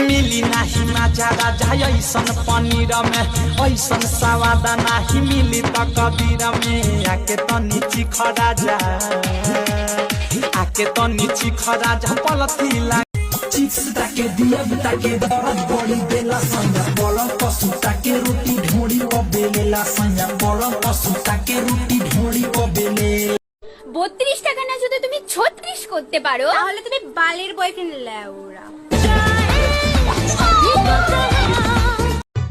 मिली नाही मजा राजा ऐसन पनीर में ऐसन स्वाद नाही मिली त कबीर में आके तनी चिख राजा आके तनी चिख राजा पलथी ला चिप्स ताके दिया ताके दरद बड़ी बेला संया बड़ पशु ताके रोटी ढोड़ी ও বেলেলা संया बड़ पशु ताके रोटी ढोड़ी ও বেলে 32 টাকা না যদি তুমি 36 করতে পারো তাহলে তুমি বালের বয়ফ্রেন্ড লেওরা।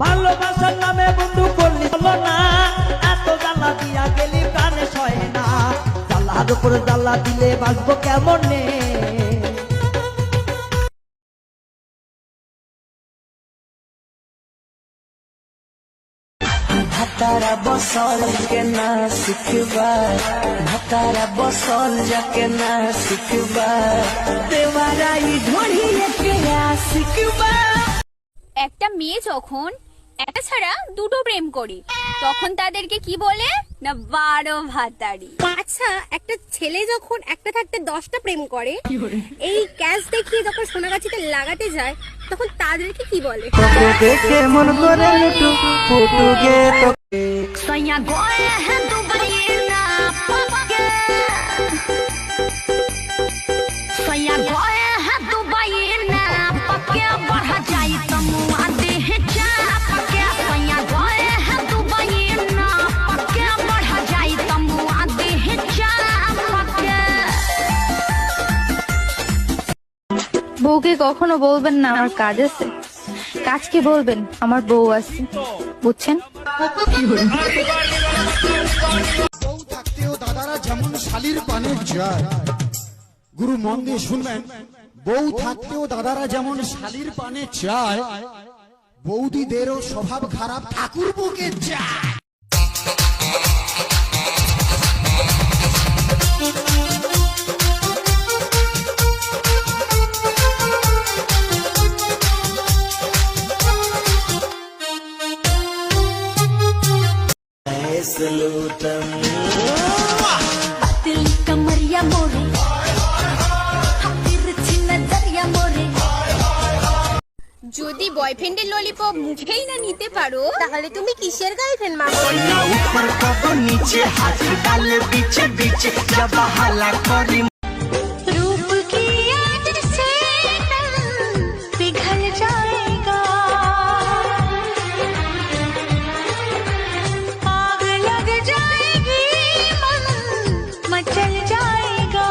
ভালোবাসার নামে বন্ধু করলি হলো না এত জ্বালা দিয়া গেলি প্রাণে সয় না জ্বালার উপর জ্বালা দিলে বাঁচবো কেমনে ভাতারা বসল के ना শিখবা ভাতারা বসল যাকে না শিখবা দেওয়ারাই ঢোড়িয়ে কে শিখবা। একটা মেয়ে যখন একটা ছাড়া দুটো প্রেম করি তখন তাদেরকে কি বলে না 12 ভাতারি। আচ্ছা একটা ছেলে যখন একটা থাকতে 10টা প্রেম করে এই ক্যাশ দেখিয়ে যখন সোনাগাছিতে লাগাতে যায় তখন তাদেরকে কি বলে? দেখে মন করে লুটু ফুটুগে তো সইয়া গোয়ে হ্যাঁ দুবাই না পাকে সইয়া গোয়ে হ্যাঁ দুবাই না পাকে बढ़ा जाई तमु आदे है चा पाके सैया गोए है दुबई ना पाके बढ़ा जाई तमु आदे है चा पाके। বউকে কখনো বলবেন না আমার কাজ আছে কাজকে বলবেন আমার বউ আছে বুঝছেন। বউ থাকতেও দাদারা যেমন শালির পানে যায় গুরু মন দিয়ে শুনবেন বউ থাকতেও দাদারা যেমন শালির পানে চায় বৌদিদেরও স্বভাব খারাপ ঠাকুর বউকে চায়। दिल कमरिया मोरे যদি বয়ফ্রেন্ডের ললিপপ মুখেই না নিতে পারো তাহলে তুমি কিসের গার্লফ্রেন্ড মা? ऊपर कबो नीचे हाथ डाल बीच बीच जब हला करी रूप की याद से पिघल जाएगा आग लग जाएगी मन मचल जाएगा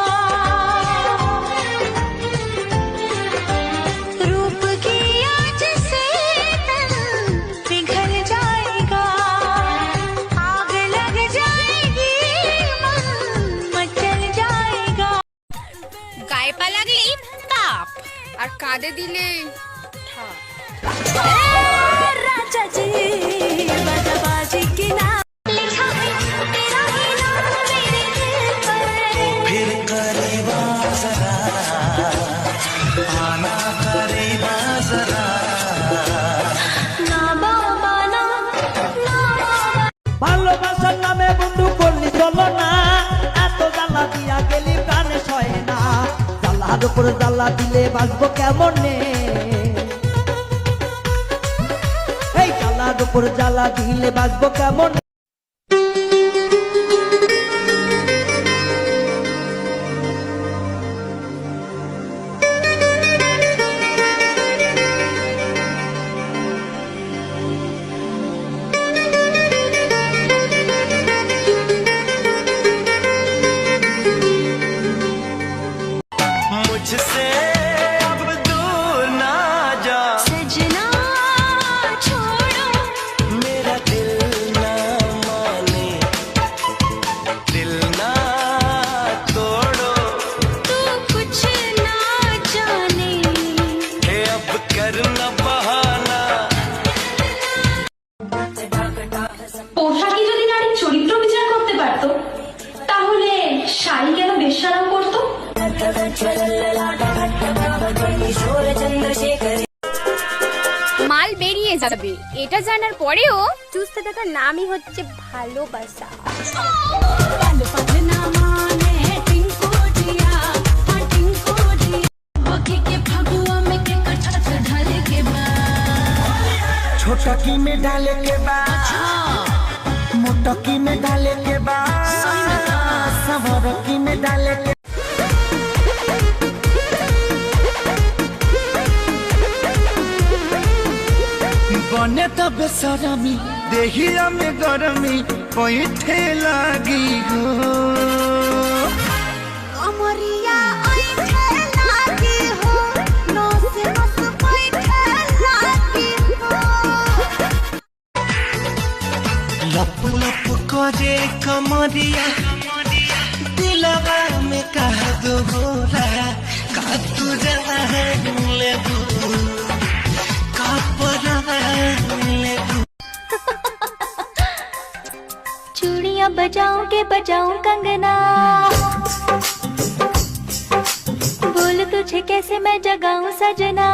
रूप की याद से पिघल जाएगा आग लग जाएगी मन मचल जाएगा। গায়ে পা লাগলেই তাপ আর কাঁধে দিলে রাজা জি বাজাবাজি কি না লিখা है तेरा ही नाम मेरे दिल पर फिर करीबा जरा आना करीबा जरा না বাবা না না ভালোবাসার নামে বন্ধু করলি চলো না এত জ্বালা দিয়া গেলি প্রাণে সয় না জ্বালার উপর জ্বালা দিলে বাঁচবো কেমনে এই জ্বালার উপর জ্বালা দিলে বাঁচবো কেমন। मुझसे अब दूर ना जा सजना छोड़ो मेरा दिल ना माने दिल ना तोड़ो तू कुछ ना जाने हे अब करना बहाना। পোশাকই যদি নারীর চরিত্র বিচার করতে পারত তাহলে শাড়ি কেন বেশারাম করতো? মাল বেরিয়ে যাবে এটা জানার পরেও চুষতে থাকার নামই হচ্ছে ভালোবাসা। ফাগুয়া में के कटक ढल के छोटकी में डाले के बाद मोटकी में डाले के बाद सवरकी में डाले के बने तो बेसरमी देहिया में गरमी पैठे लागी हो कमरिया ऐठे लागी हो नस नस पैठे लागी हो लप लप करे कमरिया दिलवा में कह दो बोला का तू ले चूड़ियां बजाऊं के बजाऊं कंगना बोल तुझे कैसे मैं जगाऊं सजना